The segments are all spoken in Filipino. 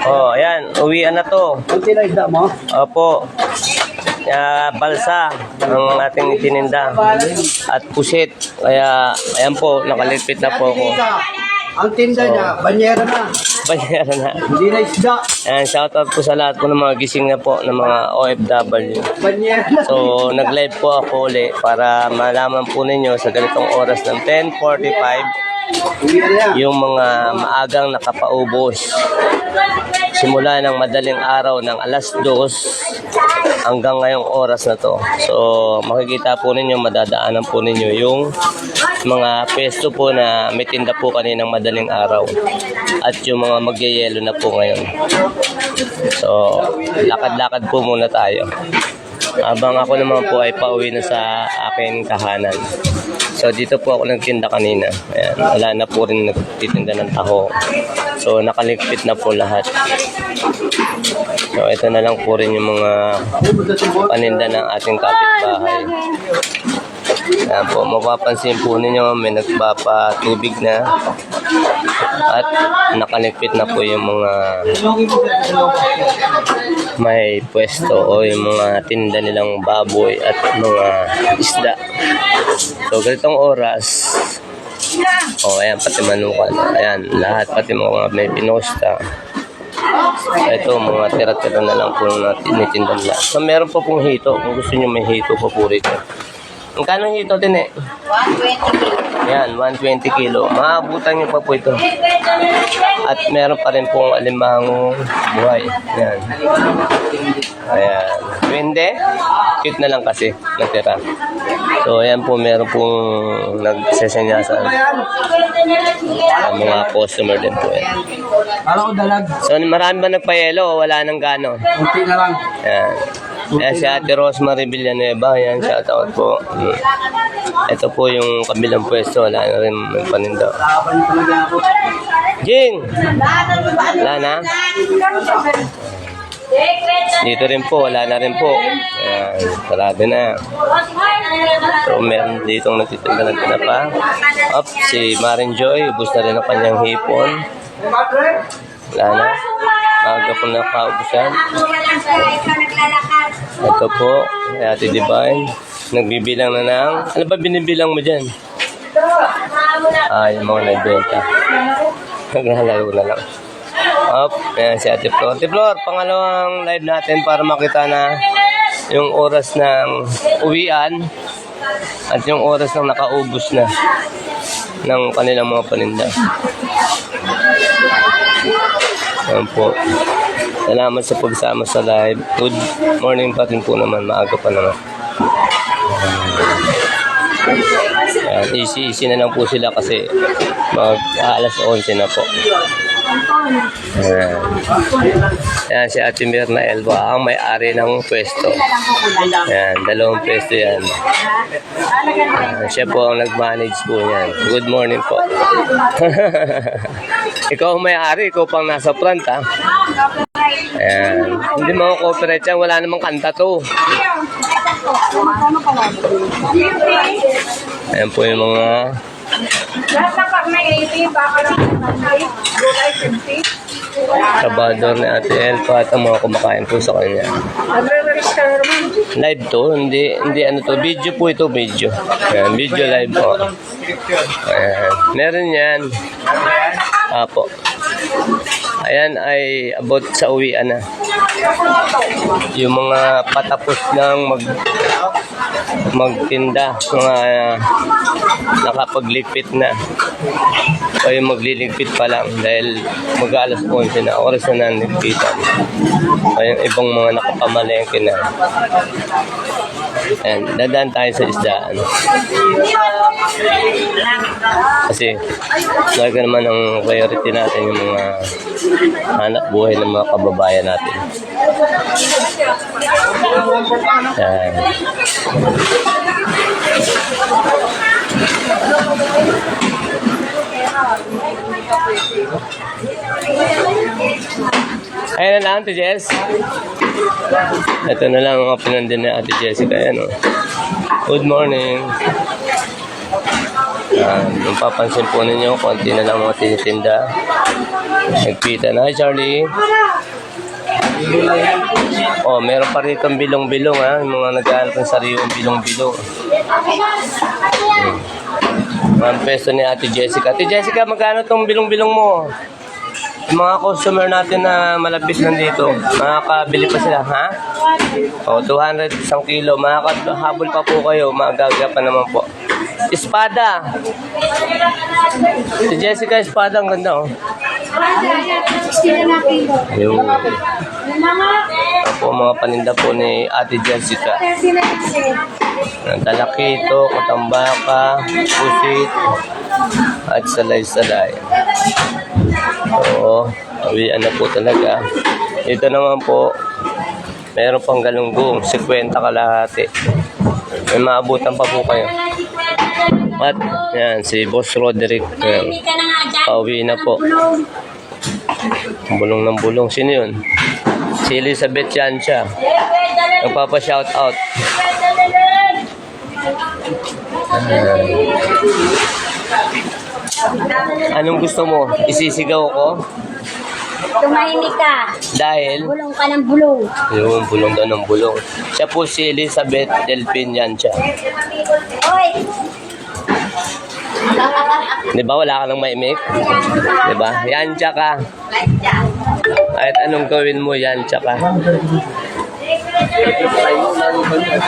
Oh, ayan. Uwian na to. Kunti na isda mo? Opo. Balsa ang ating itininda. At pusit. Kaya, ayan po. Nakalipit na po ako. Ang tinda niya, banyera na. Banyera na. Hindi na isda. Ayan, shoutout po sa lahat po ng mga gising na po ng mga OFW. Banyera na. So, nag-live po ako ulit para malaman po ninyo sa ganitong oras ng 10:45 yung mga maagang nakapaubos. Simula ng madaling araw ng alas 2 hanggang ngayong oras na to. So, makikita po ninyo, madadaanan po ninyo yung mga pesto po na may tinda po kaninang madaling araw. At yung mga magyayelo na po ngayon. So, lakad-lakad po muna tayo. Habang ako naman po ay pauwi na sa aking tahanan. So, dito po ako nagtinda kanina. Ayan, wala na po rin nagtitinda ng taho. So, nakaligpit na po lahat. So, ito na lang po rin yung mga paninda ng ating kapitbahay. Ayan po, mapapansin po ninyo may nagpapatubig na at nakaligpit na po yung mga may pwesto o yung mga tinda nilang baboy at mga isda. So, ganitong oras, ayan, pati manukan. Ayan, lahat, pati mga may pinosta. Ito, mga tira-tira na lang po na tinitinda nila. So, meron pa pong hito. Kung gusto nyo, may hito pa po rito. Magkano hito din eh? 120 kilo. Yan, 120 kilo. Maabutan nyo pa po ito. At meron pa rin pong alimangong buhay. Yan. Ayan. Hindi. Cute na lang kasi. Natira. So, ayan po. Meron pong nagsesenyasan. Mga customer din po yan. Kala ko dalag. So, marami ba nagpa-yelo o wala nang gano? Kunti na lang. Yan. Ayan si Ate Rosemary Villanueva. Ayan, shoutout po. Ito po yung kabilang pwesto. Wala na rin paninda. Laban talaga ako. Jing! Wala na? Dito rin po. Wala na rin po. Ayan, sarado na. So, meron ditong nagtitinda ng tinapa. Up, si Marin Joy. Ubus na rin ang kanyang hipon. Wala na. Maaga po na kaubusan. Ito po, Ate Divine. Nagbibilang na ng... Ano ba binibilang mo dyan? Yung mga nagbenta. Naglalaro na lang. Up, ayan si Ate Flor. Ate Flor, pangalawang live natin para makita na yung oras ng uwian at yung oras ng nakaubos na ng kanilang mga paninda. Ayan po. Salamat sa pagsama sa live. Good morning pa rin po naman. Maaga pa naman. Ayan, easy na lang po sila kasi alas 11 na po. Ayan. Ayan si Ate Mirna Elba, ang may-ari ng pwesto. Ayan, dalawang pwesto yan. Siya po ang nag-manage po yan. Good morning po. Ikaw ang may-ari, ikaw pang nasa front ha. Ayan. Hindi mga copyright yan, wala namang kanta to. Ayan po yung mga trabador ni Ate Elpa at ang mga kumakain po sa kanya. Live to, hindi ano to, video po ito, video. Ayan, video live po. Ayan, meron yan. Apo. Ayan ay about sa uwian na. Yung mga patapos ng magtinda, mga nakapagligpit na. O yung magliligpit pa lang dahil mag-alas 11 na, oras na nanligpitan. O yung ibang mga nakapamalengke na. Ayan, dadaan tayo sa isdaan. Kasi talaga naman ang priority natin yung mga hanap buhay ng mga kababayan natin. Ayan. Ayan na lang, Ate Jess. Ito na lang ang pinandin na Ate Jessica. Ayan, oh. Good morning. Nung papansin po ninyo, konti na lang mga tinitinda. Nagpita na. Hi, Charlie. Oh, meron pa rito ang bilong-bilong ha. Yung mga nag-aalap ng sariwang bilong-bilong. Ang peso ni Ate Jessica. Ate Jessica, magkano tong bilong-bilong mo? Yung mga customer natin na malapit nandito, makakabili pa sila, ha? O, 200 isang kilo. Makakahabol pa po kayo. Magaga pa naman po. Espada. Si Jessica, espada. Ang ganda, oh. Yung po, mga paninda po ni Ate Jessica. Talakito, kutambaka, pusit, at salay-salay. Oo, awian na po talaga. Ito naman po, meron pang galunggong, 50 kalahati. May maabutan pa po kayo. At, yan, si Boss Roderick, pauwi na po. Bulong ng bulong. Sino yun? Si Elizabeth yan siya. Nagpapa-shoutout. Anong gusto mo? Isisigaw ko? Tumahimik ka. Dahil? Bulong ka ng bulong. Yung bulong daw ng bulong. Siya po si Elizabeth Delpin yan siya. Oy! Di ba wala ka ng maimik? Di ba? Yan siya ka. Kahit anong gawin mo, yan siya ka.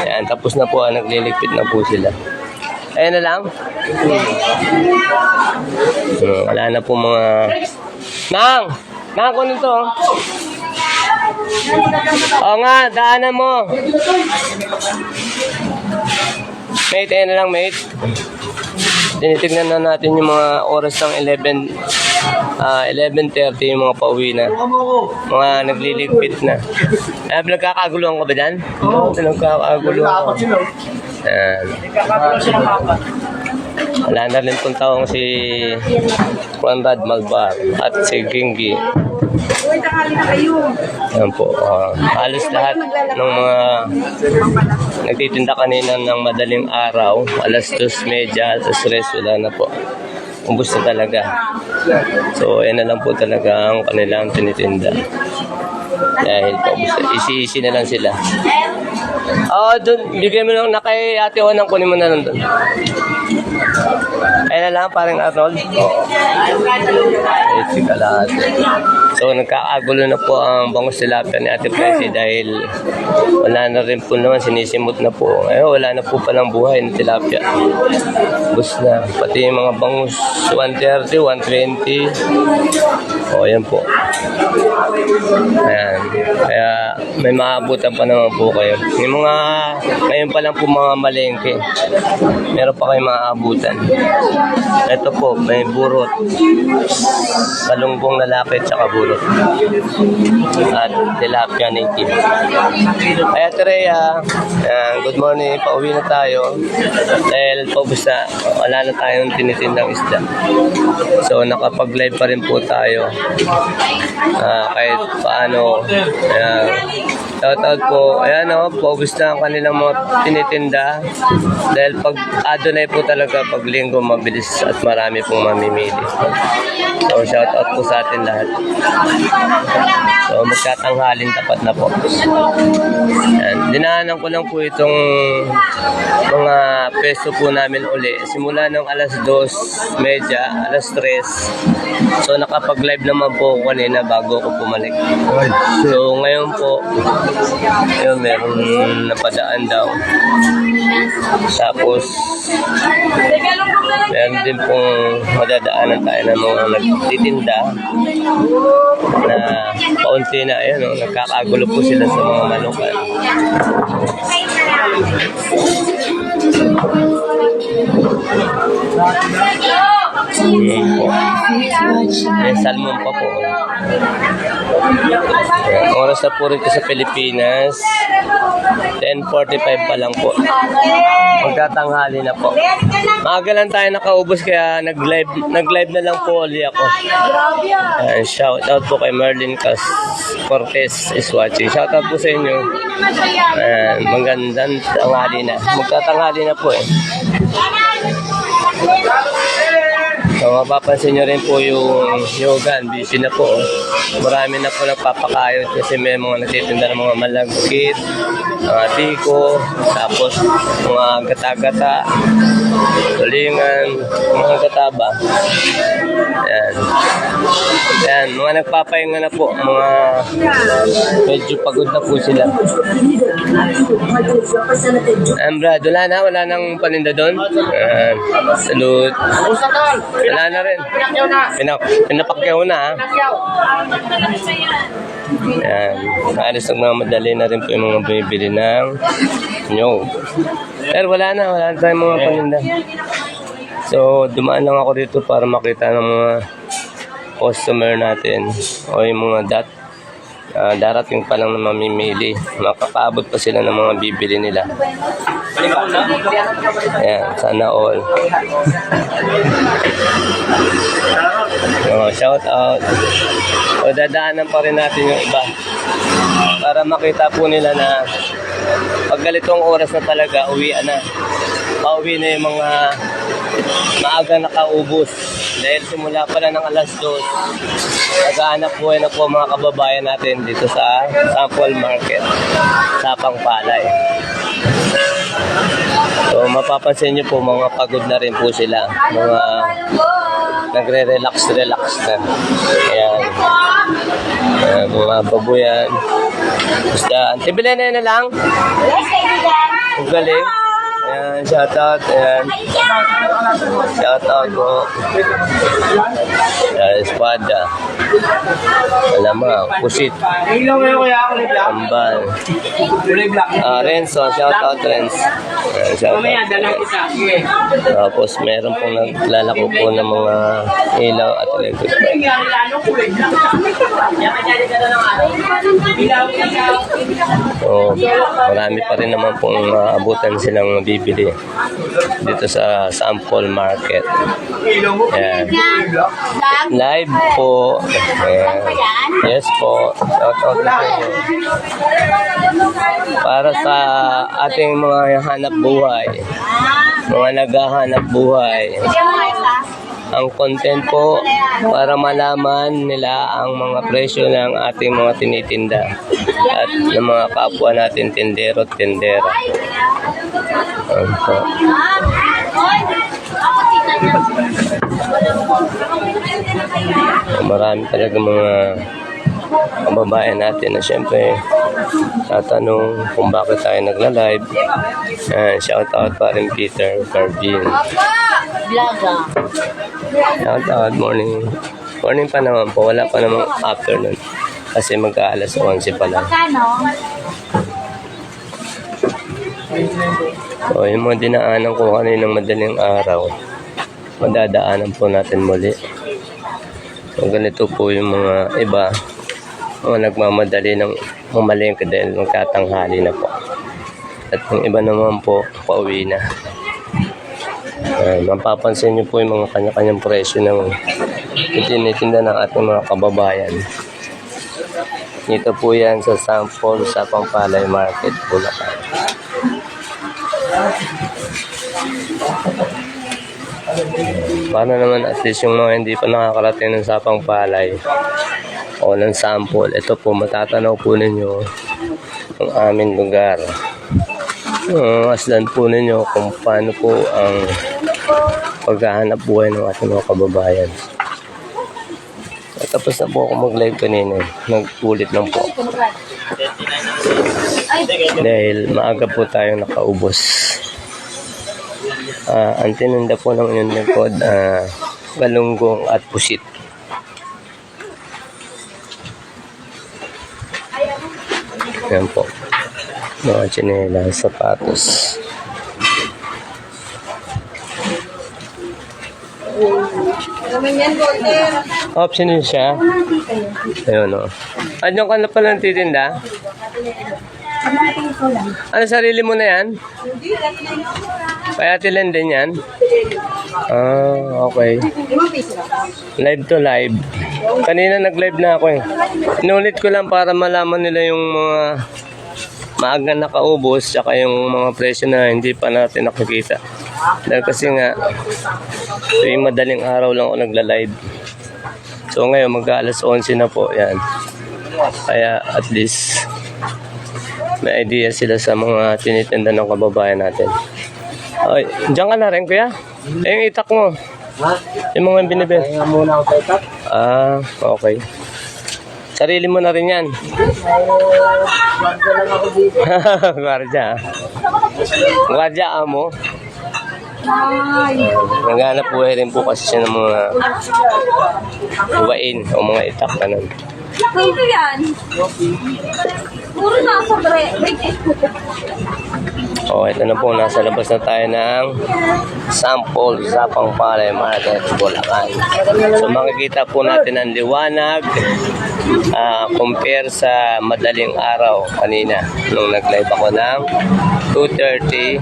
Yan, tapos na po. Nagliligpit na po sila. Ayan na lang. Wala na po mga... Nang! Nang, kunin to. Oo nga, daanan mo. Mate, ayan na lang, mate. Tinitignan na natin yung mga oras ng 11:30 yung mga pauwi na. Mga nagliligpit na. Nagkakaguluhan ka ba dyan? Oo. Nagkakaguluhan ka. Ayan. Wala na rin pong taong si Conrad Malbar at si Gingy. Uy, tanghali na kayo. Ayan po. Halos lahat ng mga nagtitinda kanina ng madaling araw, alas 2:30, alas 3, wala na po. Umbos na talaga. So, yan na lang po talaga ang kanilang tinitinda. Dahil paubos na. Isi-isi na lang sila. Doon, bigay mo lang na kay Ate Onang, kunin mo na lang doon. Ayun na lang, parang Arnold. Oo. Ito lahat. So, nagkakagulo na po ang bangus tilapia ni Ate Presi dahil wala na rin po naman, sinisimot na po. Wala na po palang buhay ng tilapia. Bus na. Pati yung mga bangus, 130, 120. Yan po. Ayan. Kaya may maabutan pa naman po kayo. Yung mga, ngayon pa lang po mga malengke. Meron pa kayong maabutan. Ito po, may burot. Kalungbong lalaki at saka burot. At tilapia native. Kaya Terea, good morning. Pauwi na tayo. Dahil paubos na, wala na tayong tinitindang isda. So nakapag-live pa rin po tayo. Kahit paano. Shoutout po. Ayan o, paubos na ang kanilang mga tinitinda. Dahil pag Adonai po talaga, pag linggo mabilis at marami pong mamimili. So shoutout po sa atin lahat. So magkatanghalin tapat na po. Ayan. Dinaanan ko lang po itong mga peso po namin uli. Simula ng alas 2:30, alas 3. So nakapag-live naman po ako kanina bago ako pumalik. So ngayon po, yun, meron napadaan daw. Tapos meron din pong madadaanan tayo ng mga nagtitinda na paunti na, ayun, nagkakagulo po sila sa mga manukan. May salmon pa po. Oras na po rito sa Pilipinas, 10:45 pa lang po. Magkatanghali na po. Maaga lang tayo nakaubos kaya nag-live na lang po ulit ako. Shout out po kay Merlin Cortez is watching. Shout out po sa inyo. Magandang tanghali na. Magkatanghali na po eh. So, mapapansin nyo rin po yung yogan, busy na po. Marami na po nagpapakayod kasi may mga nagtitinda ng mga malagkit, mga tiko, tapos mga gata-gata, tulingan, mga gataba. Ayan. Ayan, mga nagpapahinga na po, mga medyo pagod na po sila. Ayan, Brad, wala nang paninda doon. Ayan, salute. Wala na rin. Pinapakyaw na, ha? Ayan, alis nagmamadali na rin po yung mga bumibili ng nyog. Pero wala na tayong mga paninda. So, dumaan lang ako dito para makita ng mga customer natin o yung mga darating pa lang na mamimili. Makakaabot pa sila ng mga bibili nila. Ayan, sana all. Shout out. O dadaanan pa rin natin yung iba para makita po nila na pag ganitong oras na talaga, uwian na. Pauwi na yung mga maaga nakaubos. Dahil simula pala ng alas 2, nag-aanap buhay na po mga kababayan natin dito sa Sample Market, Sapang Palay. So mapapansin nyo po mga pagod na rin po sila. Mga nagre-relax na. Ayan. Mga babuyan. Basta, tibilan na lang. Yes, kaibigan. Ang galing. Ayan, shout out. Ayan. Shout out po. Ayan, espada. Alamang, pusit. Ilaw ngayon kuya ako ni Black. Ambal. Kulay black. Renzo, shout out Renz. Ayan, shout Mamaya, out. dalang isa. Sige. Tapos meron pong naglalako po ng mga ilaw at electric bike. Kaya lalo kulay black. So, marami pa rin naman pong maabutan silang mabibili dito sa Sample Market. Ilaw mo. Ayan. Kulay black. Live po. Ayan. Yes po. Shout out po. Para sa ating mga hanap buhay, mga naghahanap buhay, ang content po para malaman nila ang mga presyo ng ating mga tinitinda at ng mga kapwa natin tindero at tindera. Ayan po. Marami talaga mga kababayan natin na siyempre tatanong kung bakit tayo nagla-live. Shout out pa rin Peter Carvin. Shout out, morning. Morning pa naman po, wala pa namang afternoon kasi mag-aalas 11 pa lang. So, yung mga dinaanan ko kaninang madaling araw, madadaanan po natin muli. So, ganito po yung mga iba, mga nagmamadali ng mamalengke dahil magtatanghali na po. At yung iba naman po, pauwi na. Mapapansin nyo po yung mga kanya-kanyang presyo ng tinitinda ng ating mga kababayan. Dito po yan sa Sample Sapang Palay Market, Bulacan. Paano naman at least yung mga hindi pa nakakarating ng Sapang Palay o ng sample, ito po matatanaw po ninyo ang aming lugar. Aslan po ninyo kung paano po ang paghahanap buhay ng ating mga kababayan. Tapos na po ako mag-live kanina. Nag-ulit lang po. Dahil maaga po tayong nakaubos. Ang tinunda po ng inyong likod, galunggong at pusit. Yan po. Mga tsinelas, sapatos. Option din siya. Ayun o. Anong ka na pala nagtitinda? Ano, sarili mo na yan? Kaya tilan din yan? Okay. Live to live. Kanina nag-live na ako eh. Inulit ko lang para malaman nila yung mga maagang nakaubos tsaka yung mga presyo na hindi pa natin nakikita. Dahil kasi nga, tuwing madaling araw lang ako nagla-live. So ngayon, mag-aalas 11 na po. Yan. Kaya at least, may idea sila sa mga tinitinda ng kababayan natin. Ay, diyan ka na rin, kuya? Eh, yung itak mo. Ha? Yung mga binibenta. Kaya muna ako tayo tap. Ah, okay. Sarili mo na rin yan. Wag ko lang ako dito. Guardia. Guardia mo. Naghanap buhay rin po kasi siya ng mga uwain o mga itak na nun. Ito yan. Puro nasa break. O, ito na po. Nasa labas na tayo ng sample sa Pangpalay Market, Bulacan. So, makikita po natin ang liwanag compare sa madaling araw kanina nung nag-live ako ng 2:30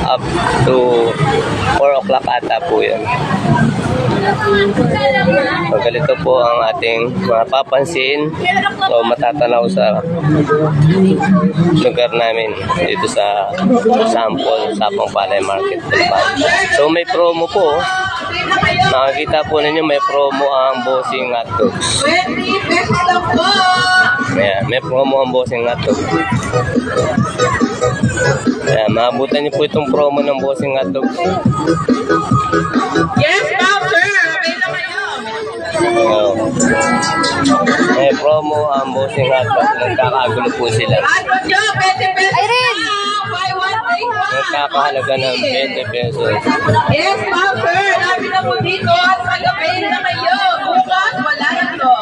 up to 4 o'clock ata po yun. So, ganito po ang ating mapapansin o matatanaw sa lugar namin dito sa sample sa Pangpalay Market. So may promo po. Makikita po ninyo may promo ang Bossing Hotdogs. Ayan, may promo ang Bossing Hotdogs. Ayan, maabutan niyo po itong promo ng Bossing Hotdogs. Yes, ma'am, sir. Okay na kayo. May promo ang Bossing Hotdogs. Nagkakagulo po sila. Ano nyo? 20 pesos Irene! na. Buy one, take one. Nagkakahalaga ng 20 pesos. Yes, ma'am, sir. Dami na po dito. At mag-avail na kayo. Bukas, wala na to.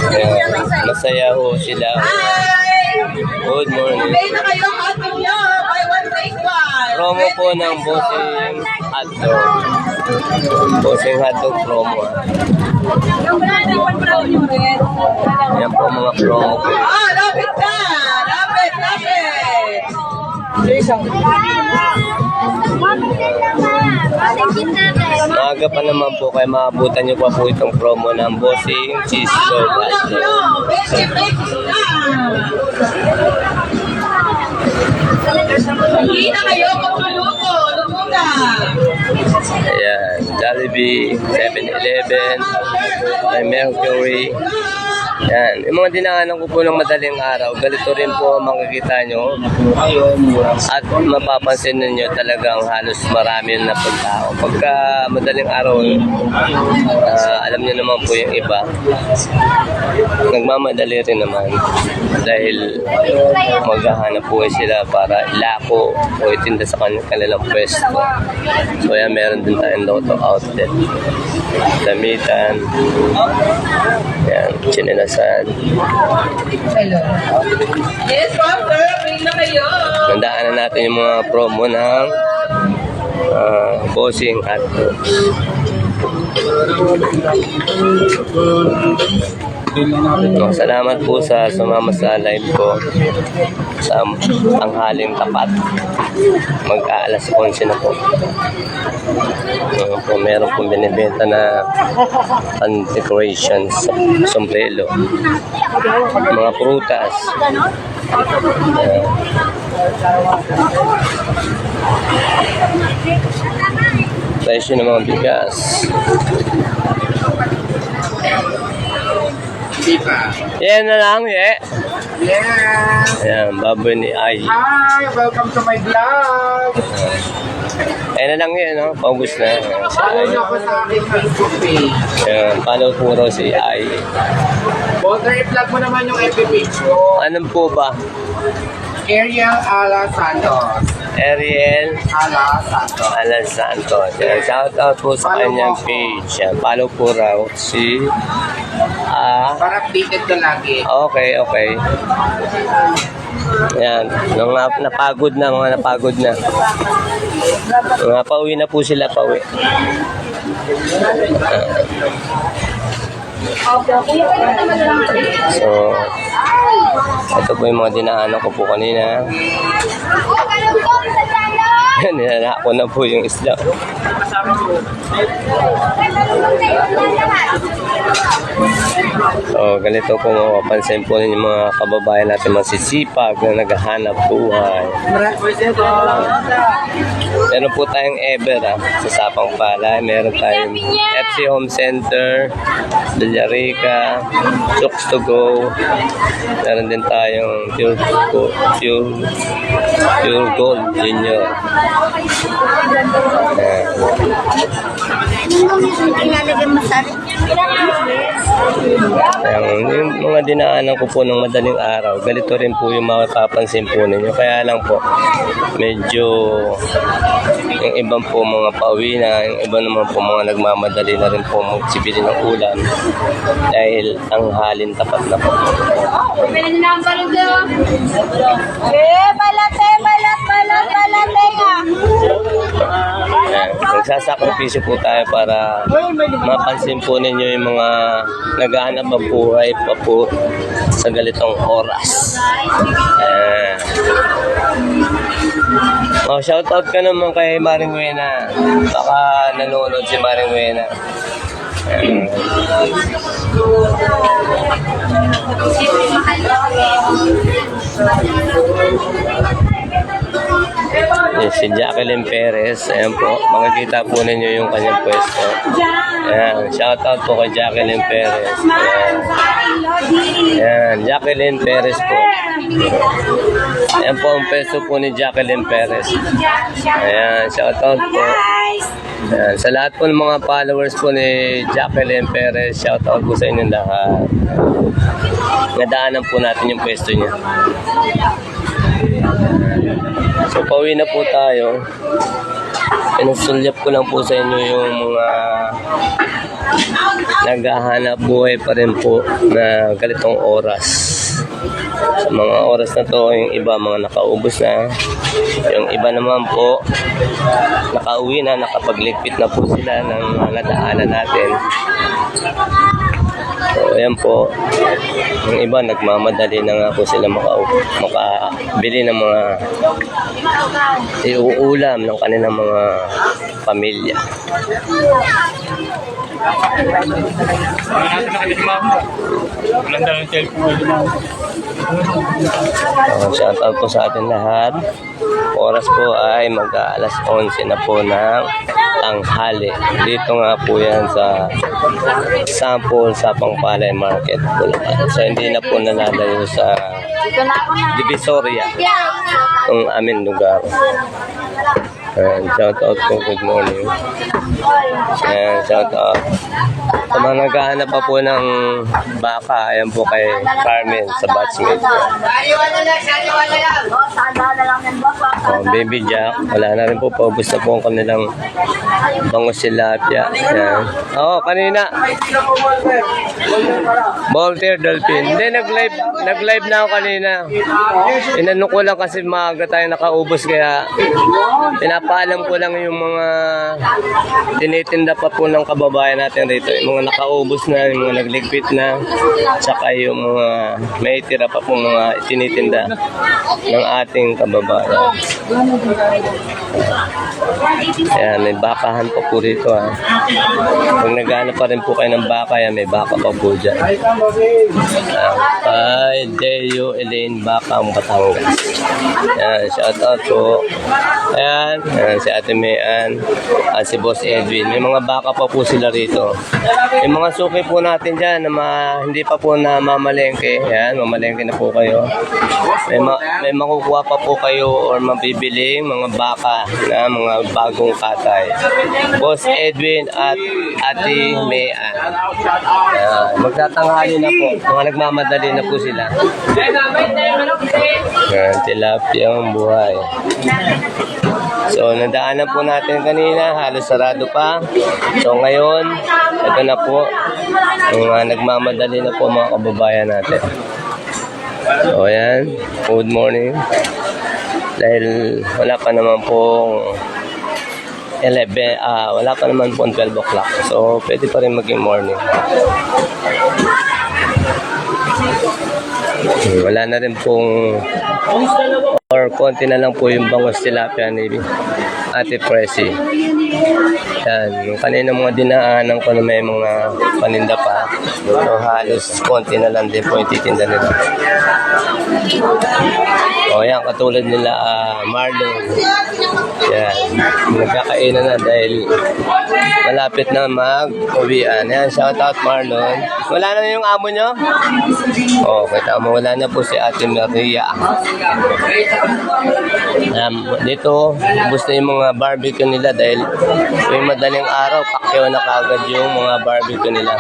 Ayan, masaya ho sila. Hi! Good morning. Avail na kayo. Hotdog nyo. Buy one, take one. Promo po ng Bossing Hotdog. Bossing Hotdog promo. Yan po mga promo po. Ah, lapit na. Lapit, lapit. Maaga pa naman po kaya maabutan niyo pa po itong promo ng Bossing Cheese Ah, Dog ulam Hotdog. nyo. 20 pesos na. Hindi na kayo magluluto. Luto na. Ayan, Jollibee, 7-Eleven, may Mercury. Yan, yung mga dinaanan ko po ng madaling araw, ganito rin po ang makikita nyo. At mapapansin ninyo talagang halos marami na punta. Pagka madaling araw, alam nyo naman po yung iba, nagmamadali rin naman. Dahil maghahanap po sila para ilako o itinda sa kanilang pwesto. So yan, meron din tayong Lotto outlet. Damitan. Yan, chinelasan. Yes, ma'am, sir. Avail na kayo. Nandaanan natin yung mga promo ng Bossing Hotdogs. No, salamat po sa sumama sa live ko sa tanghaling tapat. Mag-aalas 11 na po. So, meron pong binibenta na decorations, sombrero, mga prutas. Presyo ng mga bigas. Yan na lang, eh. Yeah. Ayan, baboy ni Ay. Hi, welcome to my vlog. Ayan na lang yun, no? Paubos na. Follow niyo ako sa aking Facebook page. Ayan, follow po raw si Ay. Boulder, i-vlog mo naman yung FB page ko. Anong po ba? Ariel Ala Santos. Ariel Ala Santos. Alan Santos. Ayan, shout out po sa Follow kanyang mo ako. page. Ayan, follow po raw si Para updated ka lagi. Okay, okay. Ayan, mga napagod na, mga napagod na. Mga pauwi na po sila, pauwi. So, ito po yung mga dinaanan ko po kanina. Ninala ko na po yung isda. So, ganito po mapapansin po ninyo mga kababayan natin masisipag na naghahanap buhay. Meron po tayong Ever sa Sapang Palay. Meron tayong FC Home Center, Villarica, Chooks to Go. Meron din tayong Pure Gold Junior. Yung mga dinaanan ko po ng madaling araw, ganito rin po yung mapapansin po ninyo. Kaya lang po, medyo yung ibang po mga pauwi na, yung iba naman po mga nagmamadali na rin po magsibili ng ulam dahil ang halin tapat na po. Nagsasakripisyo po tayo para mapansin po ninyo yung mga naghahanap ng buhay pa po sa ganitong oras. Shoutout ka naman kay Maring Wena. Baka nanonood si Maring Wena. Si Jacqueline Perez, ayan po, makikita po ninyo yung kanyang pwesto. Ayan, shoutout po kay Jacqueline Perez. Ayan, Jacqueline Perez po. Ayan po ang pwesto po ni Jacqueline Perez. Ayan, shoutout po. Ayan, sa lahat po ng mga followers po ni Jacqueline Perez, shoutout po sa inyong lahat. Nadaanan po natin yung pwesto niya. So, pauwi na po tayo. Pinusulyap ko lang po sa inyo yung mga naghahanap buhay pa rin po na ganitong oras. Sa mga oras na to, yung iba mga nakaubos na. Yung iba naman po, nakauwi na, nakapagligpit na po sila ng nadaanan natin. So, ayan po. Yung iba, nagmamadali na nga po sila makabili ng mga iuulam ng kanilang mga pamilya. Shoutout po sa atin lahat. Oras po ay mag-aalas 11 na po ng tanghali. Dito nga po yan sa Sample Sapang Palay Market, Bulacan. So hindi na po nalalayo sa Divisoria, ang aming lugar. Shout out po, good morning. Shout out. Sa mga naghahanap pa po ng baka, ayan po kay Carmen sa batchmate ko. Baby Jack, wala na rin po, paubos na po ang kanilang bangus tilapia. Ayan. Oo, kanina. Voltaire Dolphin. Hindi, nag-live na ako kanina. Inano ko lang kasi maaga tayo nakaubos kaya pinapaalam ko lang yung mga tinitinda pa po ng kababayan natin rito. Yung mga nakaubos na, yung mga nagligpit na, saka yung mga may tira pa po mga tinitinda ng ating kababayan. Ayan, may bakahan pa po rito ha. Kung naghanap pa rin po kayo ng baka, yan, may baka pa po dyan. Kay Deo Elaine Bakang Batangas. Ayan, shout out po. Ayan, si Ate Mayan at si Boss Edwin. May mga baka pa po sila rito. Yung mga suki po natin dyan na hindi pa po na mamalengke. Ayan, mamalengke na po kayo. May makukuha pa po kayo or mabibiling mga baka na mga bagong katay. Boss Edwin at Ate Mayan. Magtatanghali na po. Mga nagmamadali na po sila. Tilapia ang buhay. So, nadaanan po natin kanina, halos sarado pa. So, ngayon, ito na po, mga nagmamadali na po mga kababayan natin. So, ayan, good morning. Dahil wala pa naman pong 11, wala pa naman pong 12 o'clock. So, pwede pa rin maging morning. Wala na rin pong or konti na lang po yung bangus tilapia ni Ate Presi. Yan, yung kanina mga dinaanan ko na may mga paninda pa. So halos konti na lang din po yung titinda nila. O yan, katulad nila Marlon. Yan, nagkakainan na dahil malapit na mag-uwian. Yan, shout out Marlon. Wala na yung amo nyo? O, kita mo, wala na po si Ate Maria. Dito, ubos na yung mga barbecue nila dahil yung madaling araw, pakyaw na kagad yung mga barbecue nila.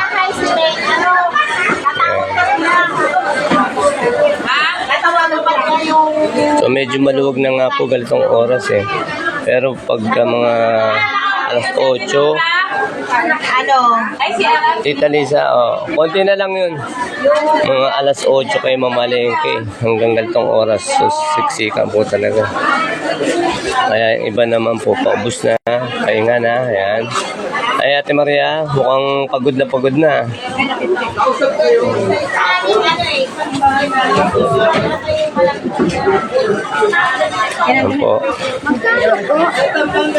So medyo maluwag na nga po ganitong oras eh. Pero pagka mga alas 8, Tita Lisa, konti na lang yun. Mga alas 8 kayo mamalengke hanggang ganitong oras. So siksikan po talaga. Kaya yung iba naman po paubos na, pahinga na, ayan. Ay Ate Maria, mukhang pagod na. Ayan po.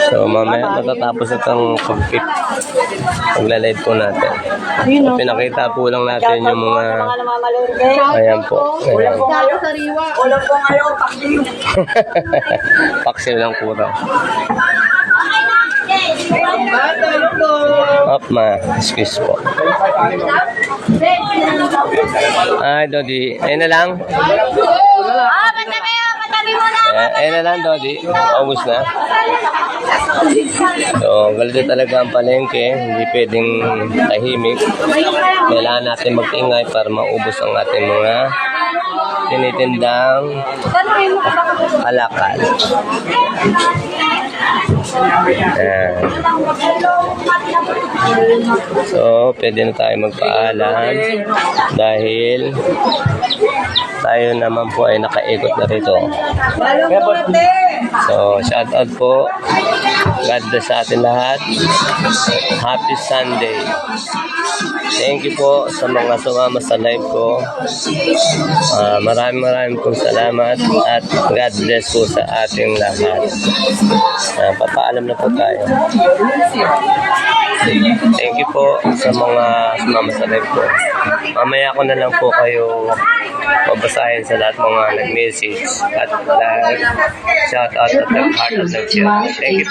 So mamaya matatapos itong pagla-live po natin. So, pinakita po lang natin yung mga ayan po. Ayan. Ulam po ngayon, paksiw. Paksiw lang po raw. Tulog po. Up ma, excuse po. Ay, Dodi. Ayun na lang. Patabi mo na. Ayun na lang, Dodi. Paubos na. So, galito talaga ang palengke. Hindi pwedeng tahimik. Kailangan natin mag-ingay para maubos ang ating mga tinitindang alakal. Ayan. So, pwede na tayo magpaalam dahil tayo naman po ay nakaikot na rito. So, shout out po. God bless sa atin lahat. Happy Sunday. Thank you po sa mga sumama sa live ko. Maraming pong salamat at God bless po sa ating lahat. Papaalam na po tayo. Thank you po sa mga sumama sa live ko. Mamaya ko na lang po kayo babasahin sa lahat mga nag-message at shout out at nag-heart at nag-share. Thank you.